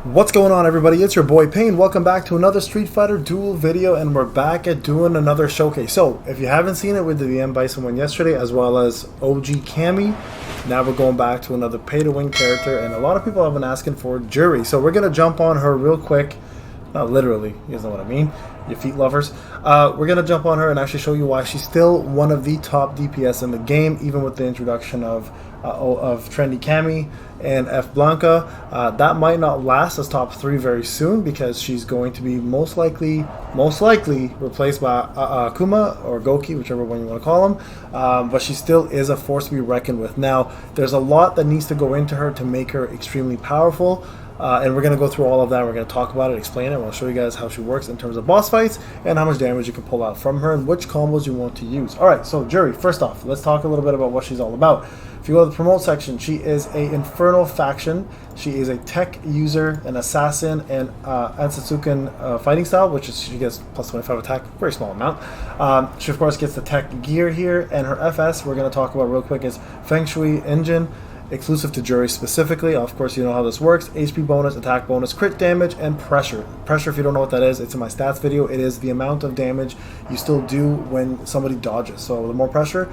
What's going on, everybody? It's your boy Payne. Welcome back to another Street Fighter Duel video, and we're back at doing another showcase. So if you haven't seen it, we did the M Bison one yesterday as well as OG Cammy. Now we're going back to another pay to win character, and a lot of people have been asking for Juri, so we're gonna jump on her real quick. Not literally, you guys know what I mean, you feet lovers. We're gonna jump on her and actually show you why she's still one of the top DPS in the game, even with the introduction of Trendy Cammy and F Blanca. That might not last as top 3 very soon, because she's going to be most likely replaced by Akuma or Goki, whichever one you want to call him. But she still is a force to be reckoned with. Now, there's a lot that needs to go into her to make her extremely powerful. And we're going to go through all of that. We're going to talk about it, explain it. We'll show you guys how she works in terms of boss fights and how much damage you can pull out from her and which combos you want to use. Alright, so Juri, first off, let's talk a little bit about what she's all about. If you go to the promote section, she is a Infernal faction. She is a tech user, an assassin, and Ansatsuken fighting style, which is she gets plus 25 attack, very small amount. She of course gets the tech gear here, and her FS we're going to talk about real quick is Feng Shui Engine. Exclusive to Juri specifically. Of course, you know how this works. HP bonus, attack bonus, crit damage, and pressure. Pressure, if you don't know what that is, it's in my stats video. It is the amount of damage you still do when somebody dodges. So the more pressure,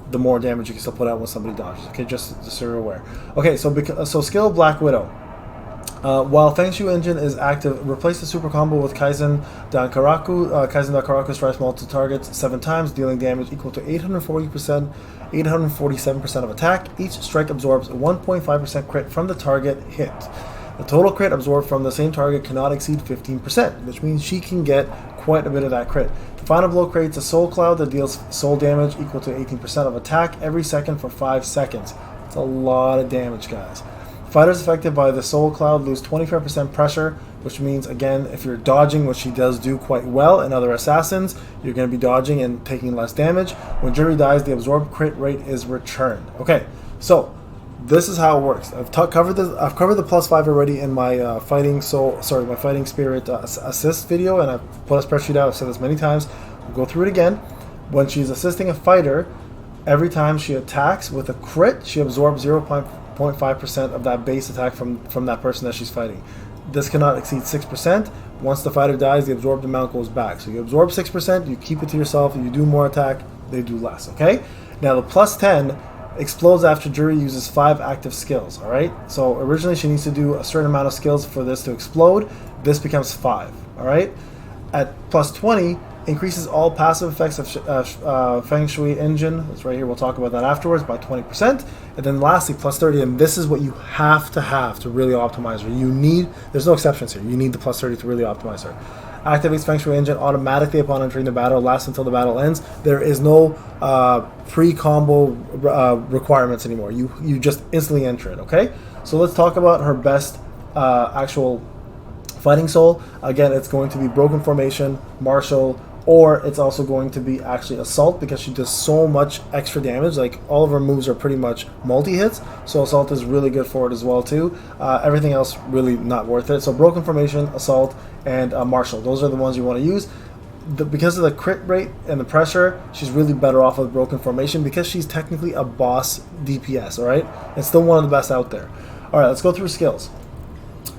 the more damage you can still put out when somebody dodges. Okay, just so you're aware. Okay, so skill Black Widow. While Feng Shui Engine is active, replace the super combo with Kaizen Dankaraku. Kaizen Dankaraku strikes multiple targets 7 times, dealing damage equal to 847% of attack. Each strike absorbs 1.5% crit from the target hit. The total crit absorbed from the same target cannot exceed 15%, which means she can get quite a bit of that crit. The final blow creates a soul cloud that deals soul damage equal to 18% of attack every second for 5 seconds. It's a lot of damage, guys. Fighters affected by the soul cloud lose 25% pressure, which means, again, if you're dodging, which she does do quite well in other assassins, you're going to be dodging and taking less damage. When Juri dies, the absorbed crit rate is returned. Okay, so this is how it works. I've covered the plus 5 already in my fighting spirit assist video, and I've put a spreadsheet out. I've said this many times. We'll go through it again. When she's assisting a fighter, every time she attacks with a crit, she absorbs 0.5% of that base attack from that person that she's fighting. This cannot exceed 6%. Once the fighter dies, the absorbed amount goes back. So you absorb 6%, you keep it to yourself, you do more attack, they do less, okay? Now the plus 10 explodes after Juri uses 5 active skills, alright? So originally she needs to do a certain amount of skills for this to explode. This becomes 5, alright? At plus 20, increases all passive effects of Feng Shui Engine, that's right here, we'll talk about that afterwards, by 20%. And then lastly, plus 30, and this is what you have to really optimize her. There's no exceptions here, you need the plus 30 to really optimize her. Activates Feng Shui Engine automatically upon entering the battle, lasts until the battle ends. There is no pre-combo requirements anymore. You just instantly enter it, okay? So let's talk about her best actual fighting soul. Again, it's going to be Broken Formation, Martial, or it's also going to be actually Assault, because she does so much extra damage. Like, all of her moves are pretty much multi-hits, so Assault is really good for it as well too. Everything else really not worth it. So Broken Formation, Assault, and Martial, those are the ones you want to use. Because of the crit rate and the pressure, she's really better off with Broken Formation, because she's technically a boss DPS, alright? It's still one of the best out there. Alright, let's go through skills.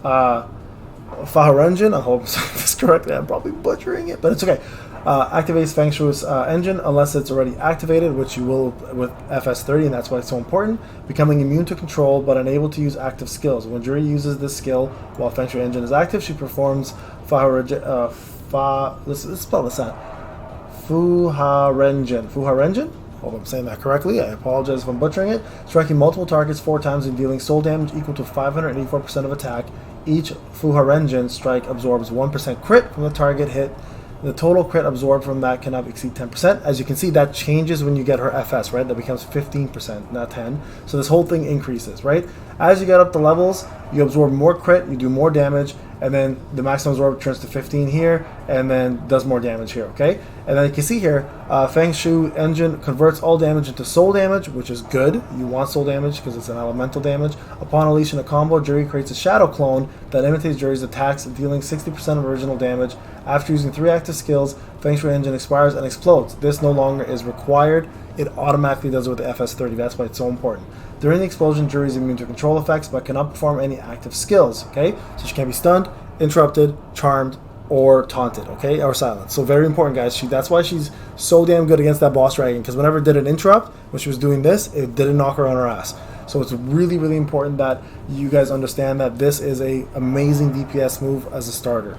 Faharenjin, I hope I'm saying this correctly, I'm probably butchering it, but it's okay. Activates Feng Shui's engine unless it's already activated, which you will with FS30, and that's why it's so important. Becoming immune to control, but unable to use active skills. When Juri uses this skill while Feng Shui Engine is active, she performs let's spell this out. Fuharenjin. Fuharenjin? Hope I'm saying that correctly. I apologize if I'm butchering it. Striking multiple targets 4 times and dealing soul damage equal to 584% of attack. Each Fuharenjin strike absorbs 1% crit from the target hit. The total crit absorbed from that cannot exceed 10%. As you can see, that changes when you get her FS, right? That becomes 15%, not 10. So this whole thing increases, right? As you get up the levels, you absorb more crit, you do more damage, and then the maximum absorb turns to 15 here, and then does more damage here, okay? And then you can see here, Feng Shui Engine converts all damage into soul damage, which is good. You want soul damage because it's an elemental damage. Upon unleashing a combo, Juri creates a shadow clone that imitates Juri's attacks, dealing 60% of original damage. After using 3 active skills, Feng Shui Engine expires and explodes. This no longer is required. It automatically does it with the FS30. That's why it's so important. During the explosion, Juri is immune to control effects, but cannot perform any active skills. Okay, so she can't be stunned, interrupted, charmed, or taunted. Okay, or silenced. So very important, guys. That's why she's so damn good against that boss dragon. Because whenever it did an interrupt, when she was doing this, it didn't knock her on her ass. So it's really, really important that you guys understand that this is a amazing DPS move as a starter.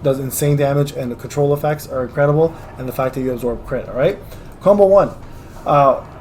Does insane damage, and the control effects are incredible, and the fact that you absorb crit. All right, combo 1.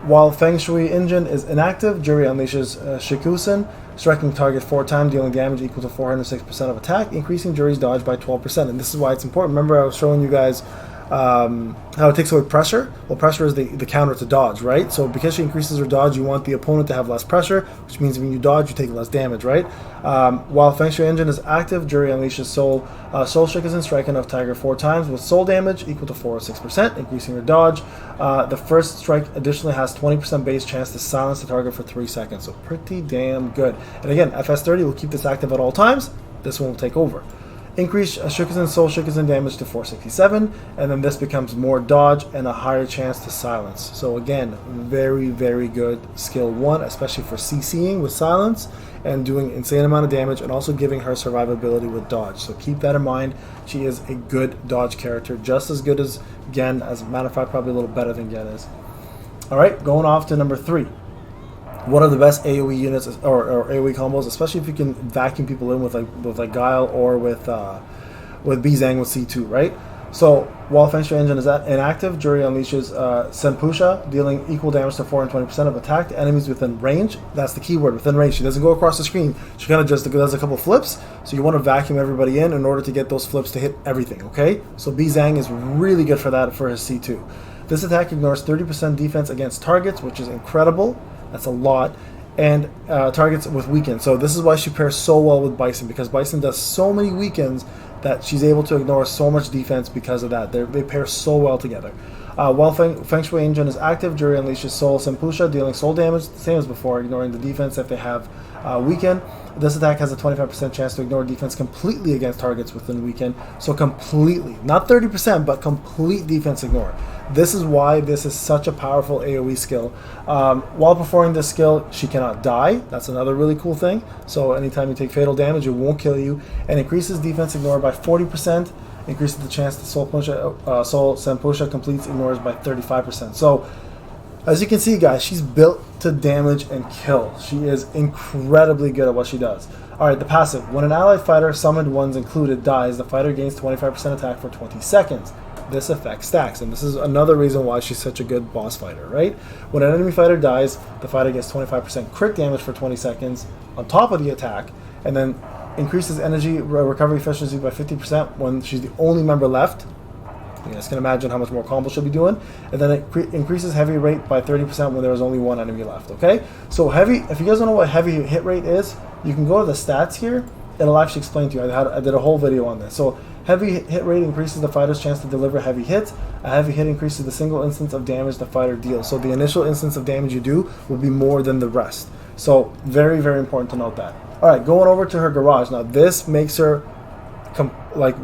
While Feng Shui Engine is inactive, Juri unleashes Shikusen, striking target 4 times, dealing damage equal to 406% of attack, increasing Juri's dodge by 12%. And this is why it's important. Remember, I was showing you guys how it takes away pressure. Well, pressure is the counter to dodge, right? So because she increases her dodge, you want the opponent to have less pressure, which means when you dodge, you take less damage, right? While Feng Shui Engine is active, Juri unleashes Soul Shikusen, striking of Tiger 4 times with soul damage equal to 406%, increasing her dodge. The first strike additionally has 20% base chance to silence the target for 3 seconds, so pretty damn good. And again, FS30 will keep this active at all times. This one will take over. Increase Shikusen Soul Shikusen damage to 467, and then this becomes more dodge and a higher chance to silence. So again, very, very good skill 1, especially for CCing with silence and doing insane amount of damage, and also giving her survivability with dodge. So keep that in mind. She is a good dodge character, just as good as Gen. As a matter of fact, probably a little better than Gen is. Alright, going off to number 3. One of the best AoE units or AoE combos, especially if you can vacuum people in with like Guile or with Bizang with C2, right? So while Feng Shui Engine is inactive, Juri unleashes Senpusha, dealing equal damage to 420% of attacked enemies within range. That's the keyword, within range. She doesn't go across the screen. She kind of just does a couple flips. So you want to vacuum everybody in order to get those flips to hit everything. Okay? So Bizang is really good for that for his C2. This attack ignores 30% defense against targets, which is incredible. That's a lot. And targets with weaken. So this is why she pairs so well with Bison, because Bison does so many weakens that she's able to ignore so much defense because of that. They pair so well together. While Feng Shui Engine is active, Juri unleashes Soul Senpusha, dealing soul damage, same as before, ignoring the defense if they have weaken. This attack has a 25% chance to ignore defense completely against targets within weaken. So completely, not 30%, but complete defense ignore. This is why this is such a powerful AoE skill. While performing this skill, she cannot die. That's another really cool thing. So anytime you take fatal damage, it won't kill you. And increases defense ignore by 40%. Increases the chance that Soul Senpusha completes ignores by 35%. So as you can see, guys, she's built to damage and kill. She is incredibly good at what she does. Alright, the passive. When an allied fighter, summoned ones included, dies, the fighter gains 25% attack for 20 seconds. This effect stacks, and this is another reason why she's such a good boss fighter, right? When an enemy fighter dies, the fighter gets 25% crit damage for 20 seconds on top of the attack, and then increases energy recovery efficiency by 50% when she's the only member left. You guys can imagine how much more combos she'll be doing. And then it increases heavy rate by 30% when there is only one enemy left, okay? So heavy, if you guys don't know what heavy hit rate is, you can go to the stats here. It'll actually explain to you. I did a whole video on this. So heavy hit rate increases the fighter's chance to deliver heavy hits. A heavy hit increases the single instance of damage the fighter deals. So the initial instance of damage you do will be more than the rest. So very, very important to note that. Alright, going over to her garage. Now this makes her like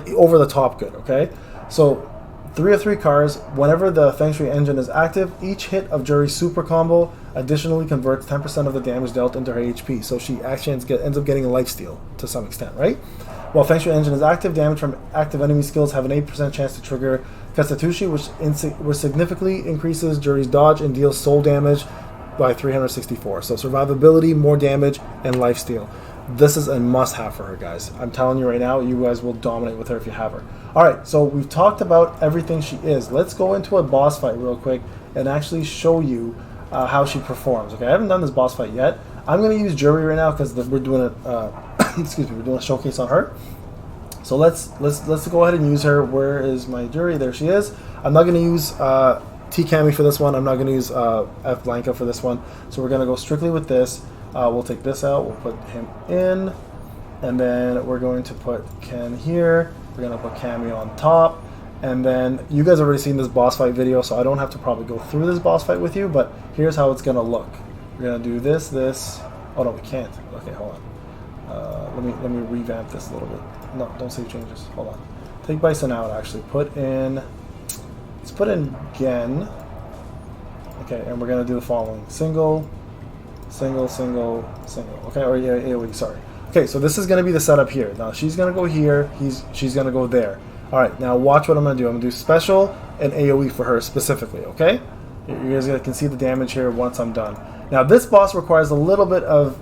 over the top good, okay? So 3 of 3 cars, whenever the Feng Shui Engine is active, each hit of Juri's super combo additionally converts 10% of the damage dealt into her HP. So she actually ends up getting a lifesteal to some extent, right? While Feng Shui Engine is active, damage from active enemy skills have an 8% chance to trigger Festushi, which significantly increases Juri's dodge and deals soul damage by 364. So survivability, more damage, and lifesteal. This is a must-have for her, guys. I'm telling you right now, you guys will dominate with her if you have her. Alright, so we've talked about everything she is. Let's go into a boss fight real quick and actually show you how she performs. Okay, I haven't done this boss fight yet. I'm going to use Juri right now because we're doing excuse me, we're doing a showcase on her. So let's go ahead and use her. Where is my Juri? There she is. I'm not going to use T-Cami for this one. I'm not going to use F Blanca for this one. So we're going to go strictly with this. We'll take this out. We'll put him in. And then we're going to put Ken here. We're going to put Cammy on top. And then you guys have already seen this boss fight video, so I don't have to probably go through this boss fight with you, but here's how it's going to look. We're going to do this. Oh, no, we can't. Okay, hold on. Let me revamp this a little bit. No, don't save changes. Hold on. take Bison out actually. Let's put in Gen. Okay, and we're gonna do the following: single, single, single, single. Okay, or yeah, AoE. Sorry. Okay, so this is gonna be the setup here. Now she's gonna go here. She's gonna go there. All right. Now watch what I'm gonna do. I'm gonna do special and AoE for her specifically. Okay. You guys can see the damage here once I'm done. Now this boss requires a little bit of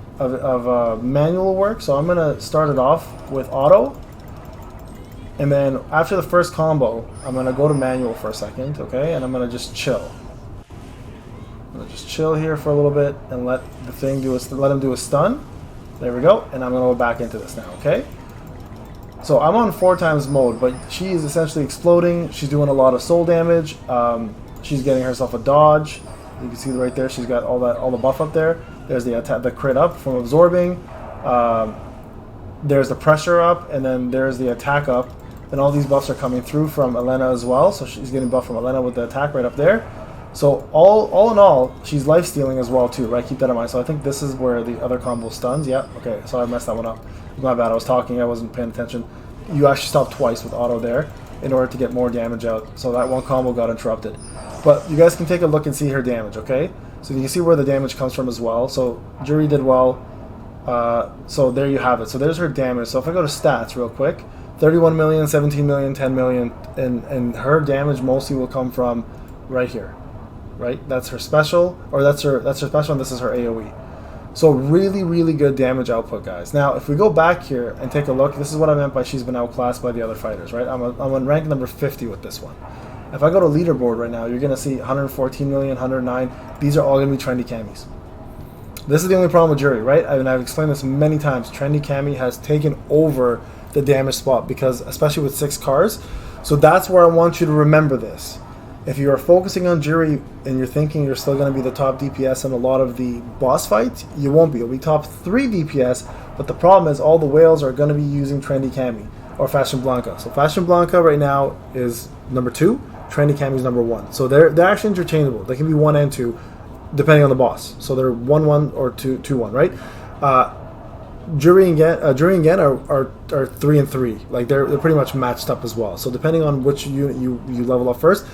manual work, so I'm gonna start it off with auto, and then after the first combo, I'm gonna go to manual for a second. Okay, and I'm gonna just chill. I'm gonna just chill here for a little bit and let him do a stun. There we go, and I'm gonna go back into this now. Okay. So I'm on 4 times mode, but she is essentially exploding. She's doing a lot of soul damage. She's getting herself a dodge. You can see right there. She's got all the buff up there. There's the crit up from absorbing. There's the pressure up, and then there's the attack up. And all these buffs are coming through from Elena as well. So she's getting buff from Elena with the attack right up there. So all in all, she's life stealing as well too, right? Keep that in mind. So I think this is where the other combo stuns. Yeah. Okay. So I messed that one up. My bad. I was talking. I wasn't paying attention. You actually stopped twice with auto there in order to get more damage out. So that one combo got interrupted. But you guys can take a look and see her damage, okay? So you can see where the damage comes from as well. So Juri did well. So there you have it. So there's her damage. So if I go to stats real quick, 31 million, 17 million, 10 million, and her damage mostly will come from right here, right? That's her special, or that's her special, and this is her AoE. So really, really good damage output, guys. Now, if we go back here and take a look, this is what I meant by she's been outclassed by the other fighters, right? I'm on rank number 50 with this one. If I go to leaderboard right now, you're going to see 114 million, 109. These are all going to be trendy camis. This is the only problem with Juri, right? I've explained this many times. Trendy cami has taken over the damage spot because, especially with 6 cars. So that's where I want you to remember this. If you are focusing on Juri and you're thinking you're still going to be the top DPS in a lot of the boss fights, you won't be. You'll be top 3 DPS, but the problem is all the whales are going to be using Trendy Cami or Fashion Blanca. So Fashion Blanca right now is number 2, Trendy Cami is number 1. So they're actually interchangeable. They can be 1 and 2 depending on the boss. So they're 1-1 or 2-1, right? Juri and Gen are 3 and 3. Like they're pretty much matched up as well. So depending on which unit you level up first,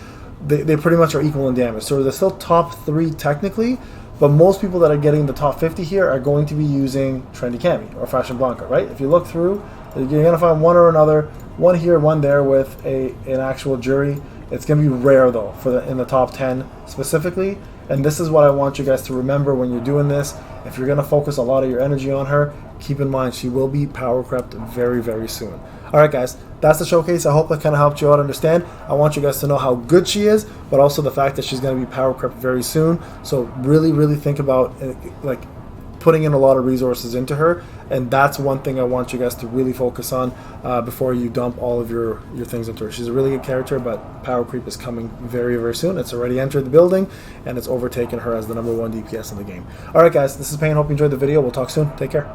they pretty much are equal in damage. So they're still top 3 technically, but most people that are getting the top 50 here are going to be using Trendy Cami or Fashion Blanca, right? If you look through, you're going to find one or another, one here, one there with an actual Juri. It's going to be rare though in the top 10 specifically. And this is what I want you guys to remember when you're doing this. If you're going to focus a lot of your energy on her, keep in mind she will be Powercrept very, very soon. Alright guys, that's the showcase. I hope that kind of helped you out understand. I want you guys to know how good she is, but also the fact that she's going to be Powercrept very soon. So really, really think about like putting in a lot of resources into her, and that's one thing I want you guys to really focus on before you dump all of your things into her. She's a really good character, but Power Creep is coming very, very soon. It's already entered the building, and it's overtaken her as the #1 DPS in the game. Alright guys, this is Payne. Hope you enjoyed the video. We'll talk soon. Take care.